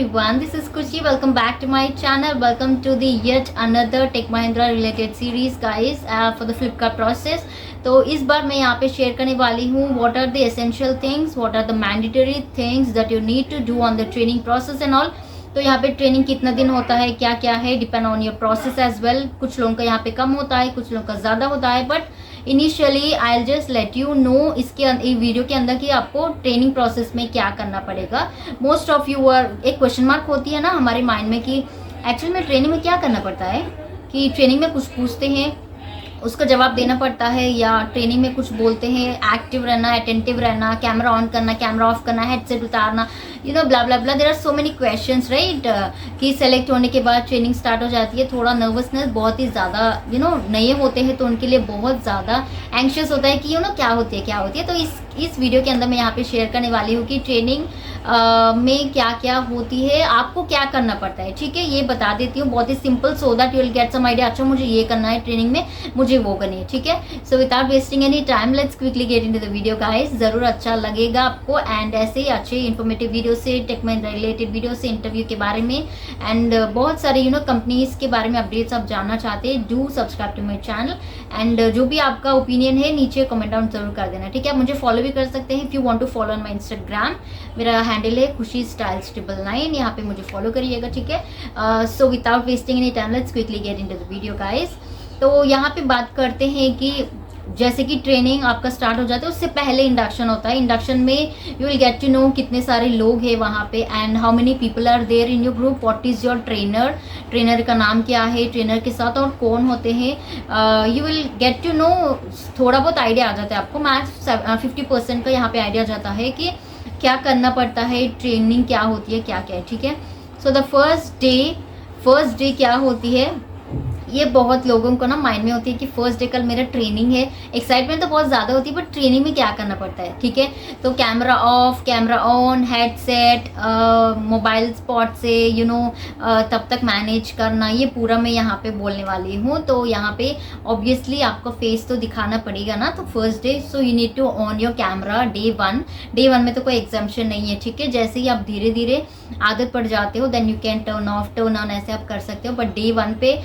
everyone, this is Kushi. Welcome back to my channel. Welcome to the yet another Tech Mahindra related series guys for the Flipkart process. तो इस बार मैं यहाँ पे share करने वाली हूँ what are the essential things, what are the mandatory things that you need to do on the training process and all. तो यहाँ पे ट्रेनिंग कितना दिन होता है, क्या क्या है, depend on your process as well. कुछ लोगों का यहाँ पे कम होता है, कुछ लोगों का ज़्यादा होता है, but initially I will just let you know इसके वीडियो के अंदर कि आपको ट्रेनिंग प्रोसेस में क्या करना पड़ेगा. मोस्ट ऑफ यू आर एक क्वेश्चन मार्क होती है ना हमारे माइंड में कि एक्चुअली में ट्रेनिंग में क्या करना पड़ता है, कि ट्रेनिंग में कुछ पूछते हैं उसका जवाब देना पड़ता है, या ट्रेनिंग में कुछ बोलते हैं एक्टिव रहना, अटेंटिव रहना, कैमरा ऑन करना, कैमरा ऑफ करना, हेडसेट उतारना, you know blah blah blah. There are so many questions right. कि सेलेक्ट होने के बाद ट्रेनिंग स्टार्ट हो जाती है, थोड़ा नर्वसनेस बहुत ही ज़्यादा नए होते हैं तो उनके लिए बहुत ज़्यादा एंशियस होता है कि क्या होती है. तो इस वीडियो के अंदर मैं यहाँ पे शेयर करने वाली हूँ कि ट्रेनिंग में क्या क्या होती है, आपको क्या करना पड़ता है. ठीक है, ये बता देती हूँ बहुत ही simple, so that you will get some idea. अच्छा मुझे ये करना है ट्रेनिंग में, मुझे वो करनी है. ठीक है, so without wasting any time let's quickly get into the video guys. ज़रूर अच्छा लगेगा आपको एंड ऐसे ही अच्छे इन्फॉर्मेटिव वीडियो से, टेक महिंद्रा रिलेटेड वीडियो से, इंटरव्यू के बारे में एंड बहुत सारे कंपनीज के बारे में अपडेट्स आप जानना चाहते हैं. Do subscribe to my channel and जो भी आपका ओपिनियन है नीचे कमेंट डाउन जरूर कर देना. ठीक है, आप मुझे फॉलो भी कर सकते हैं if you want to follow on my Instagram. मेरा हैंडल है खुशी स्टाइल्स 999, यहाँ पे मुझे फॉलो करिएगा. ठीक है, so without wasting any time let's quickly get into the video guys. तो यहाँ पे बात करते हैं कि जैसे कि ट्रेनिंग आपका स्टार्ट हो जाता है उससे पहले इंडक्शन होता है. इंडक्शन में you will get to know कितने सारे लोग हैं वहाँ पे and how many people are there in your group, what is your trainer का नाम क्या है, ट्रेनर के साथ और कौन होते हैं. You will get to know, थोड़ा बहुत आइडिया आ जाता है आपको. मैक्स 50% का यहाँ पे आइडिया जाता है कि क्या करना पड़ता है, ट्रेनिंग क्या होती है, क्या क्या है. ठीक है, सो द फर्स्ट डे क्या होती है, ये बहुत लोगों को ना माइंड में होती है कि फर्स्ट डे कल मेरा ट्रेनिंग है. एक्साइटमेंट तो बहुत ज़्यादा होती है, बट ट्रेनिंग में क्या करना पड़ता है. ठीक है, तो camera off, camera on, headset, mobile spot से तब तक मैनेज करना, ये पूरा मैं यहाँ पे बोलने वाली हूँ. तो यहाँ पे ऑब्वियसली आपको फेस तो दिखाना पड़ेगा ना. तो first day so you need to on your camera. Day one में तो कोई एग्जाम्पशन नहीं है. ठीक है, जैसे ही आप धीरे धीरे आदत पड़ जाते हो then you can turn off, turn on, ऐसे आप कर सकते हो. बट डे वन पे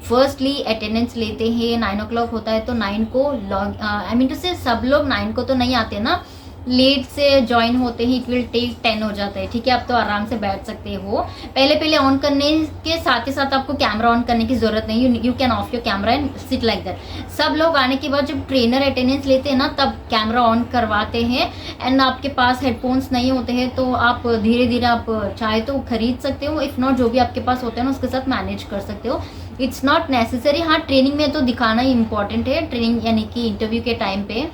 फर्स्टली अटेंडेंस लेते हैं. 9 o'clock होता है तो 9 को लॉग आई मीन टू से सब लोग 9 को तो नहीं आते ना, लेट से ज्वाइन होते हैं. इट विल टेक 10 हो जाता है. ठीक है, आप तो आराम से बैठ सकते हो. पहले ऑन करने के साथ ही साथ आपको कैमरा ऑन करने की जरूरत नहीं. You can of your camera and sit like that. सब लोग आने के बाद जब ट्रेनर अटेंडेंस लेते हैं ना तब कैमरा ऑन करवाते हैं. एंड आपके पास हेडफोन्स नहीं होते हैं तो आप धीरे धीरे आप चाहे तो खरीद सकते हो. इफ़ नॉट जो भी आपके पास होता है ना उसके साथ मैनेज कर सकते हो. It's not necessary. हाँ, ट्रेनिंग में तो दिखाना ही इंपॉर्टेंट है, ट्रेनिंग यानी कि इंटरव्यू के टाइम पे.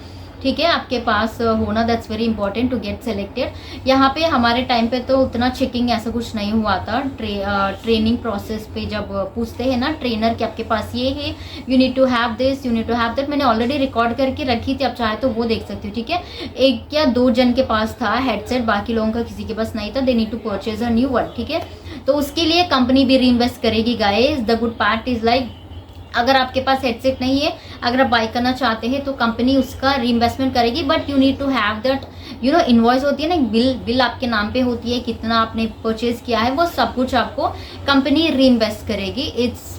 ठीक है, आपके पास होना that's very important to get selected. यहाँ पे हमारे टाइम पे तो उतना चेकिंग ऐसा कुछ नहीं हुआ था. ट्रेनिंग प्रोसेस पे जब पूछते हैं ना ट्रेनर कि आपके पास ये है, you need to have this, you need to have that. मैंने ऑलरेडी रिकॉर्ड करके रखी थी, आप चाहे तो वो देख सकते हो. ठीक है, 1 या 2 जन के पास था हेडसेट, बाकी लोगों का किसी के पास नहीं था. They need to purchase a new one. ठीक है, तो उसके लिए कंपनी भी रीइन्वेस्ट करेगी guys. The good part is like अगर आपके पास हेडसेट नहीं है, अगर आप बाय करना चाहते हैं तो कंपनी उसका रीइन्वेस्टमेंट करेगी. But you need to have that invoice होती है ना, बिल आपके नाम पे होती है, कितना आपने परचेज किया है वो सब कुछ आपको कंपनी रीइन्वेस्ट करेगी. It's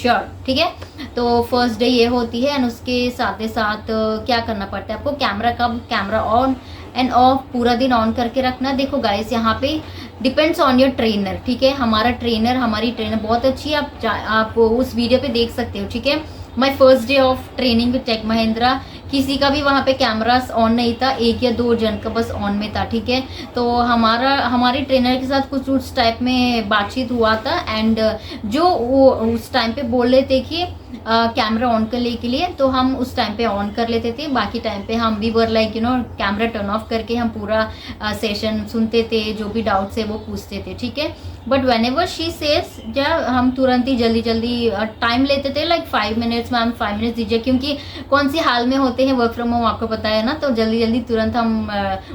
sure. ठीक है, तो फर्स्ट डे ये होती है एंड उसके साथ ही साथ क्या करना पड़ता है आपको, कैमरा ऑन एंड ऑफ पूरा दिन ऑन करके रखना. देखो गाइस यहाँ पे डिपेंड्स ऑन योर ट्रेनर. ठीक है, हमारी ट्रेनर बहुत अच्छी है, आप उस वीडियो पे देख सकते हो. ठीक है, my first day of training with Tech Mahindra, किसी का भी वहाँ पे कैमरास ऑन नहीं था, 1 या 2 जन का बस ऑन में था. ठीक है, तो हमारे ट्रेनर के साथ कुछ उस टाइप में बातचीत हुआ था एंड जो वो उस टाइम पे बोल रहे थे कि कैमरा ऑन करने के लिए, तो हम उस टाइम पे ऑन कर लेते थे. बाकी टाइम पे हम भी were like camera turn off करके हम पूरा सेशन सुनते थे, जो भी डाउट्स है वो पूछते थे. ठीक है, but when ever she says, जब हम तुरंत ही जल्दी जल्दी टाइम लेते थे, लाइक 5 मिनट्स मैम 5 मिनट्स दीजिए, क्योंकि कौन सी हाल में होते हैं वर्क फ्रॉम होम आपको पता है ना, तो जल्दी जल्दी तुरंत हम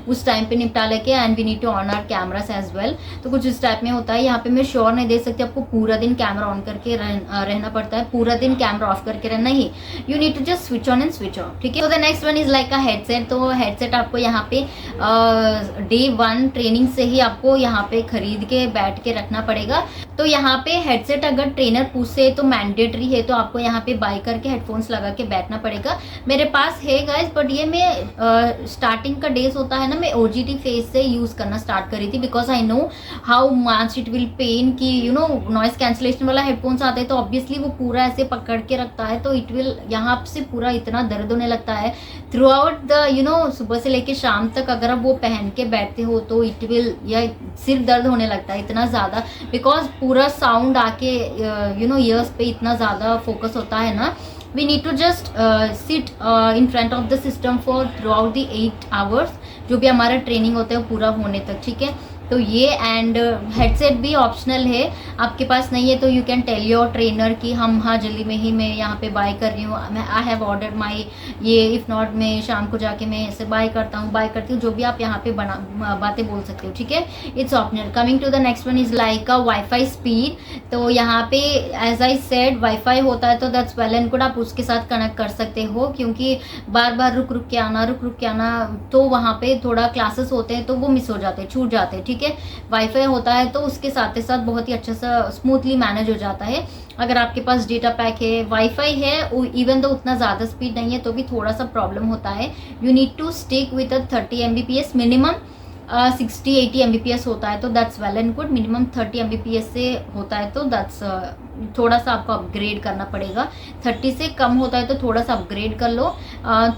उस टाइम पे निपटा लेके, and we need to on our cameras as well. तो कुछ इस टाइप में होता है। यहाँ पे मैं श्योर नहीं दे सकती आपको पूरा दिन कैमरा ऑन करके रहना पड़ता है, पूरा दिन कैमरा ऑफ करके रहना ही, you need to just switch on and switch off, ठीक है। तो the next one is like a headset. तो हेडसेट आपको यहाँ पे डे 1 ट्रेनिंग से ही आपको यहाँ पे खरीद के बैठ के रखना पड़ेगा। तो यहाँ पे हेडसेट अगर ट्रेनर पूछे तो मैंडेटरी है, तो आपको यहाँ पे बाय करके हेडफोन्स लगा के बैठना पड़ेगा। मेरे पास है गाइस, बट ये मैं स्टार्टिंग का डेज होता है ना, मैं OGT फेज से यूज करना स्टार्ट करी थी, because I know how much it will pain कि यू नो नॉइस कैंसिलेशन वाला हेडफोन्स आते हैं, तो ऑब्वियसली वो पूरा ऐसे पकड़ के रखता है, तो इट विल यहाँ से पूरा इतना दर्द होने लगता है through out the you know, सुबह से लेके शाम तक अगर आप वो पहन के बैठते हो तो इट विल, या सिर दर्द होने लगता है इतना ज़्यादा, बिकॉज पूरा साउंड आके यू नो ईयर्स पे इतना ज़्यादा फोकस होता है ना। we need to just sit in front of the system for throughout the 8 hours, जो भी हमारा ट्रेनिंग होता है पूरा होने तक, ठीक है। तो ये एंड हेडसेट भी ऑप्शनल है, आपके पास नहीं है तो you can tell your trainer कि हम हाँ जल्दी में ही मैं यहाँ पे बाय कर रही हूँ, मैं आई हैव ऑर्डर माई ये, इफ़ नॉट मैं शाम को जाके मैं ऐसे बाय करती हूँ, जो भी आप यहाँ पे बातें बोल सकते हो, ठीक है। It's optional. Coming to the next one is like a wifi speed. तो यहाँ पे एज आई सेड वाईफाई होता है तो दैट्स वेल एंड गुड, आप उसके साथ कनेक्ट कर सकते हो, क्योंकि बार बार रुक रुक के आना तो वहाँ पे थोड़ा क्लासेस होते हैं तो वो मिस हो जाते हैं, छूट जाते हैं, ठीक है। वाईफाई होता है तो उसके साथ साथ बहुत ही अच्छा सा स्मूथली मैनेज हो जाता है। अगर आपके पास डेटा पैक है, वाईफाई है, इवन तो उतना ज़्यादा स्पीड नहीं है तो भी थोड़ा सा प्रॉब्लम होता है। You need to stick with 30 Mbps minimum, 60-80 Mbps होता है तो that's well and good. Minimum 30 Mbps से होता है तो दैट्स थोड़ा सा आपको अपग्रेड करना पड़ेगा। 30 से कम होता है तो थोड़ा सा अपग्रेड कर लो।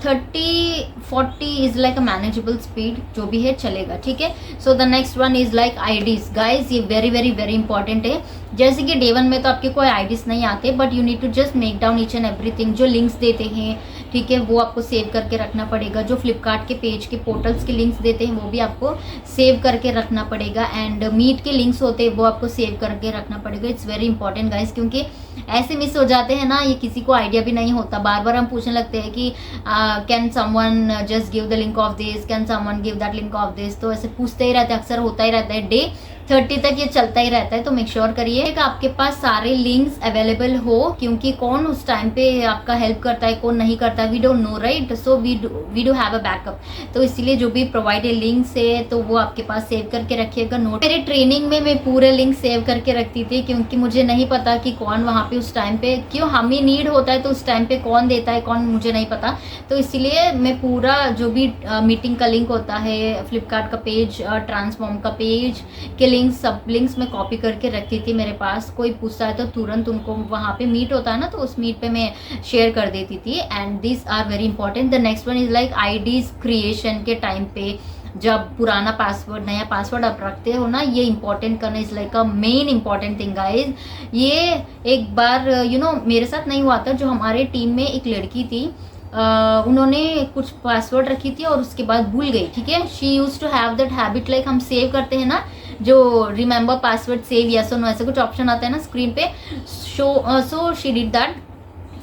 30-40 is like a manageable speed, जो भी है चलेगा, ठीक है। So the next one is like IDs. Guys ये वेरी वेरी वेरी इंपॉर्टेंट है। जैसे कि डे 1 में तो आपके कोई आईडीज नहीं आते, but you need to just make down each and everything. जो लिंक्स देते हैं, ठीक है, वो आपको सेव करके रखना पड़ेगा। जो फ्लिपकार्ट के पेज के पोर्टल्स के लिंक्स देते हैं वो भी आपको सेव करके रखना पड़ेगा, एंड मीट के लिंक्स होते हैं वो आपको सेव करके रखना पड़ेगा। इट्स वेरी इंपॉर्टेंट गाइज, क्योंकि ऐसे मिस हो जाते हैं ना, ये किसी को आइडिया भी नहीं होता। बार बार हम पूछने लगते हैं कि can someone just give the link of this, can someone give that link of this, तो ऐसे पूछते ही रहते हैं, अक्सर होता ही रहता है। डे 30 तक ये चलता ही रहता है, तो मेक श्योर करिए कि आपके पास सारे लिंक्स अवेलेबल हो, क्योंकि कौन उस टाइम पे आपका हेल्प करता है कौन नहीं करता है, we don't know right. So we do have a backup, तो इसीलिए जो भी प्रोवाइडेड लिंक्स है तो वो आपके पास सेव करके रखिएगा। नोट, मेरे ट्रेनिंग में मैं पूरे लिंक सेव करके रखती थी, क्योंकि मुझे नहीं पता कि कौन वहाँ पे उस टाइम पे, क्यों हमें नीड होता है तो उस टाइम पे कौन देता है कौन मुझे नहीं पता, तो इसीलिए मैं पूरा जो भी मीटिंग का लिंक होता है, फ्लिपकार्ट का पेज, ट्रांसफॉर्म का पेज के लिंक, सब लिंक्स मैं कॉपी करके रखती थी मेरे पास। कोई पूछता है तो तुरंत उनको, वहाँ पे मीट होता है ना तो उस मीट पे मैं शेयर कर देती थी, and this are very important. The next one is like IDs creation के टाइम पे जब पुराना पासवर्ड नया पासवर्ड आप रखते हो ना, ये इंपॉर्टेंट करना is like a main important thing guys. ये एक बार यू नो मेरे साथ नहीं हुआ था, जो हमारे टीम में एक लड़की थी, उन्होंने कुछ पासवर्ड रखी थी और उसके बाद भूल गई, ठीक है। She use to have that habit, like हम सेव करते हैं ना, जो रिमेंबर पासवर्ड सेव यस और नो ऐसे कुछ ऑप्शन आता है ना स्क्रीन पे, so she did that,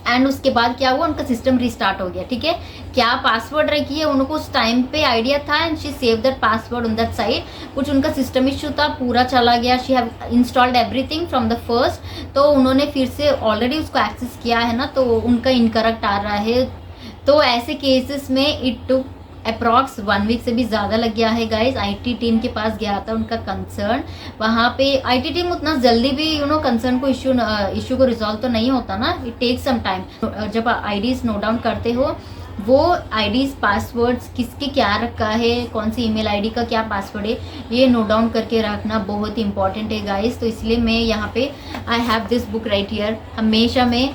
and उसके बाद क्या हुआ, उनका सिस्टम रिस्टार्ट हो गया, ठीक है। क्या पासवर्ड रखी है उनको उस टाइम पे आइडिया था, and she save that password on that site. कुछ उनका सिस्टम इशू था, पूरा चला गया, she have installed everything from the first, तो उन्होंने फिर से ऑलरेडी उसको एक्सेस किया है ना, तो उनका इनकरेक्ट आ रहा है। तो ऐसे केसेस में इट टुक अप्रॉक्स 1 वीक से भी ज़्यादा लग गया है गाइज। आईटी टीम के पास गया था उनका कंसर्न, वहाँ पे आईटी टीम उतना जल्दी भी यू नो कंसर्न को इशू को रिजॉल्व तो नहीं होता ना, इट टेक्स सम टाइम। जब आईडीज नोट डाउन करते हो, वो आईडीज पासवर्ड्स किसके क्या रखा है, कौन सी ईमेल आईडी का क्या पासवर्ड है, ये नोट डाउन करके रखना बहुत इंपॉर्टेंट है गाइज। तो इसलिए मैं यहाँ पे I have this book right here. हमेशा मैं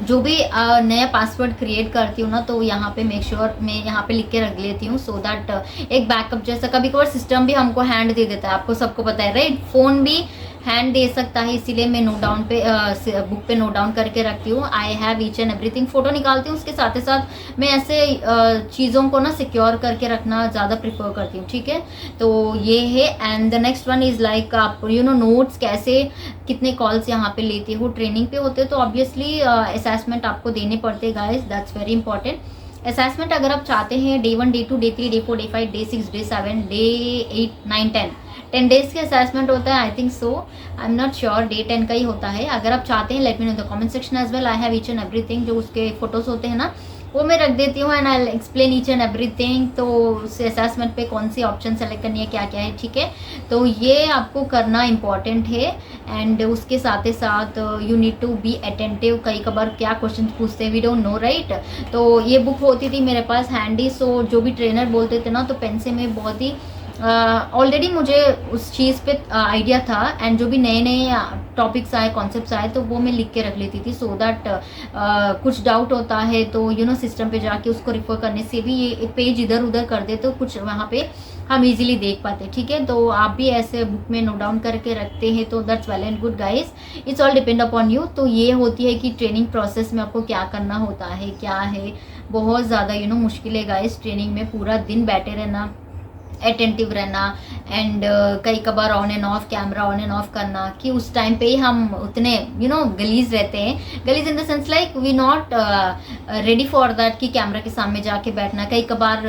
जो भी नया पासवर्ड क्रिएट करती हूँ ना, तो यहाँ पे मेक श्योर मैं यहाँ पे लिख के रख लेती हूँ, सो दैट एक बैकअप जैसा। कभी कभार सिस्टम भी हमको हैंड दे देता है, आपको सबको पता है राइट। फ़ोन भी हैंड दे सकता है, इसीलिए मैं नोट डाउन पे बुक पे नोट डाउन करके रखती हूँ। आई have each and everything, photo निकालती हूँ, उसके साथ ही साथ मैं ऐसे चीज़ों को ना सिक्योर करके रखना ज़्यादा प्रिफर करती हूँ, ठीक है। तो ये है। And the next one is like आप नोट्स कैसे कितने कॉल्स यहाँ पे लेते हो, ट्रेनिंग पे होते हो तो ऑब्वियसली असेसमेंट आपको देने पड़ते हैं guys, that's very important. Assessment अगर आप चाहते हैं day 1, day 2, day 3, day 4, day 5, day 6, day 7, day 8, 9, 10 days के असेसमेंट होता है, I think so, I am not sure, day 10 का ही होता है। अगर आप चाहते हैं let me know the comment section as well, I have each and everything, जो उसके फोटोज होते हैं ना वो मैं रख देती हूँ and I explain each and everything. तो उस असेसमेंट पे कौन सी ऑप्शन सेलेक्ट करनी है, क्या क्या है, ठीक है। तो ये आपको करना इम्पॉर्टेंट है। एंड उसके साथ ही साथ you need to be attentive, कई कबार क्या क्वेश्चन पूछते हैं वी डोंट नो, राइट। तो ये बुक होती थी मेरे पास हैंडी, सो जो भी ट्रेनर बोलते थे ना तो पेन से मैं बहुत ही ऑलरेडी मुझे उस चीज़ पे आइडिया था एंड जो भी नए नए टॉपिक्स आए, कॉन्सेप्ट्स आए तो वो मैं लिख के रख लेती थी, सो दैट कुछ डाउट होता है तो सिस्टम पे जाके उसको रिफर करने से भी ये पेज इधर उधर कर दे तो कुछ वहाँ पे हम इजीली देख पाते, ठीक है। तो आप भी ऐसे बुक में नोट डाउन करके रखते हैं तो that's well and good guys, it's all depend upon you. तो ये होती है कि ट्रेनिंग प्रोसेस में आपको क्या करना होता है, क्या है, बहुत ज़्यादा मुश्किल है गाइस। ट्रेनिंग में पूरा दिन बैठे रहना, अटेंटिव रहना एंड कई कबार on end of camera on end of करना कि उस टाइम पे ही हम उतने गलीज रहते हैं, गलीज in the sense like we not ready for that कि कैमरा के सामने जाके बैठना। कई कबार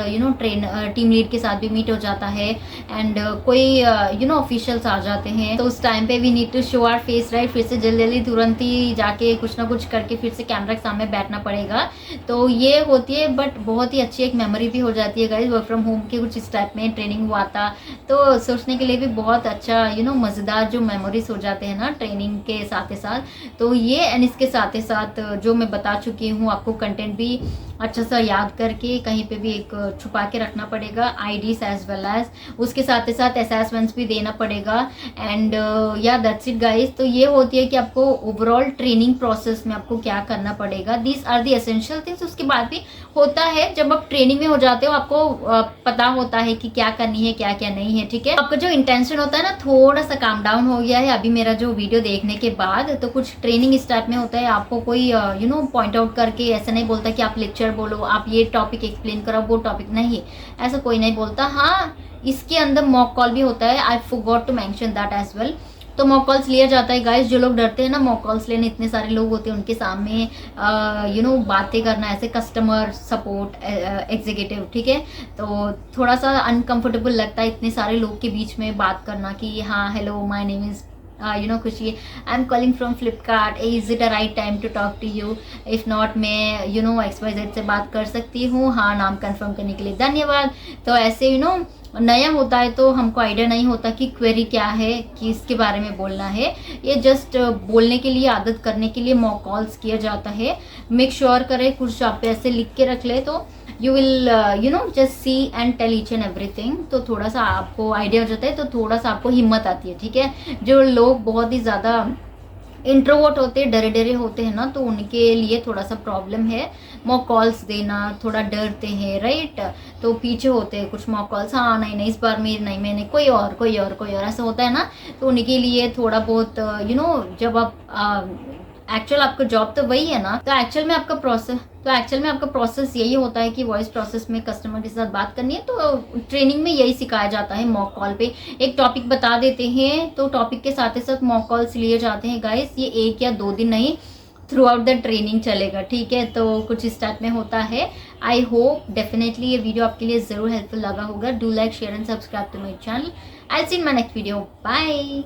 टीम लीड के साथ भी मीट हो जाता है एंड कोई ऑफिशियल्स आ जाते हैं तो उस टाइम पे we need to show our face, right. फिर से जल्दी जल्दी तुरंत ही जाके कुछ ना कुछ करके फिर से कैमरा के सामने बैठना पड़ेगा। तो ये होती है, बट बहुत ही अच्छी एक मेमोरी भी हो जाती है गाइज। वर्क फ्रॉम होम के कुछ इस टाइप में ट्रेनिंग हुआ था तो सोचने के लिए भी बहुत अच्छा मज़ेदार जो मेमोरीज हो जाते हैं ना ट्रेनिंग के साथ ही साथ। तो ये एंड इसके साथ ही साथ जो मैं बता चुकी हूँ आपको कंटेंट भी अच्छा सा याद करके कहीं पे भी एक छुपा के रखना पड़ेगा, आईडीज एज वेल एज उसके साथ ही साथ असेसमेंट्स भी देना पड़ेगा। एंड या दैट्स इट गाइस। तो ये होती है कि आपको ओवरऑल ट्रेनिंग प्रोसेस में आपको क्या करना पड़ेगा, these are the essential things. उसके बाद भी होता है जब आप ट्रेनिंग में हो जाते हो आपको पता होता है कि क्या करनी है क्या क्या नहीं है, ठीक है। आपका जो इंटेंशन होता है ना थोड़ा सा काम डाउन हो गया है अभी मेरा जो वीडियो देखने के बाद। तो कुछ ट्रेनिंग इस टाइप में होता है, आपको कोई पॉइंट आउट करके ऐसा नहीं बोलता कि आप लेक्चर बोलो, आप ये टॉपिक एक्सप्लेन करो, वो टॉपिक नहीं, ऐसा कोई नहीं बोलता। हाँ, इसके अंदर मॉक कॉल भी होता है, I forgot to mention that as well. तो मॉक कॉल्स लिया जाता है गाइस। जो लोग डरते हैं ना मॉक कॉल्स लेने, इतने सारे लोग होते हैं उनके सामने बातें करना, ऐसे कस्टमर सपोर्ट एग्जीक्यूटिव, ठीक है। तो थोड़ा सा अनकंफर्टेबल लगता है इतने सारे लोग के बीच में बात करना कि हाँ hello my name is Khushi, I am calling from Flipkart, is it a right time to talk to you, if not मैं XYZ से बात कर सकती हूँ, हाँ नाम कंफर्म करने के लिए धन्यवाद। तो ऐसे नया होता है तो हमको आइडिया नहीं होता कि क्वेरी क्या है, कि इसके बारे में बोलना है। ये जस्ट बोलने के लिए, आदत करने के लिए मॉक कॉल्स किया जाता है। मेक श्योर करें कुछ आप ऐसे लिख के रख ले तो you will just see and tell each and everything. तो थोड़ा सा आपको आइडिया हो जाता है, तो थोड़ा सा आपको हिम्मत आती है, ठीक है। जो लोग बहुत ही ज़्यादा इंट्रोवर्ट होते हैं, डरे डरे होते हैं ना, तो उनके लिए थोड़ा सा प्रॉब्लम है मॉक कॉल्स देना, थोड़ा डरते हैं, राइट। तो पीछे होते हैं कुछ मॉक कॉल्स, हाँ नहीं इस बार मेरी नहीं, मैंने कोई और ऐसा होता है ना। तो उनके लिए थोड़ा बहुत जब आप एक्चुअल आपका जॉब तो वही है ना, तो एक्चुअल में आपका प्रोसेस यही होता है कि वॉइस प्रोसेस में कस्टमर के साथ बात करनी है। तो ट्रेनिंग में यही सिखाया जाता है। मॉक कॉल पे एक टॉपिक बता देते हैं तो टॉपिक के साथ ही साथ मॉक कॉल्स लिए जाते हैं गाइस। ये 1 या 2 दिन नहीं, थ्रू आउट द ट्रेनिंग चलेगा, ठीक है। तो कुछ इस टाइप में होता है। आई होप डेफिनेटली ये वीडियो आपके लिए ज़रूर हेल्पफुल लगा होगा। Do like, share and subscribe to my channel. I see in my next video, bye.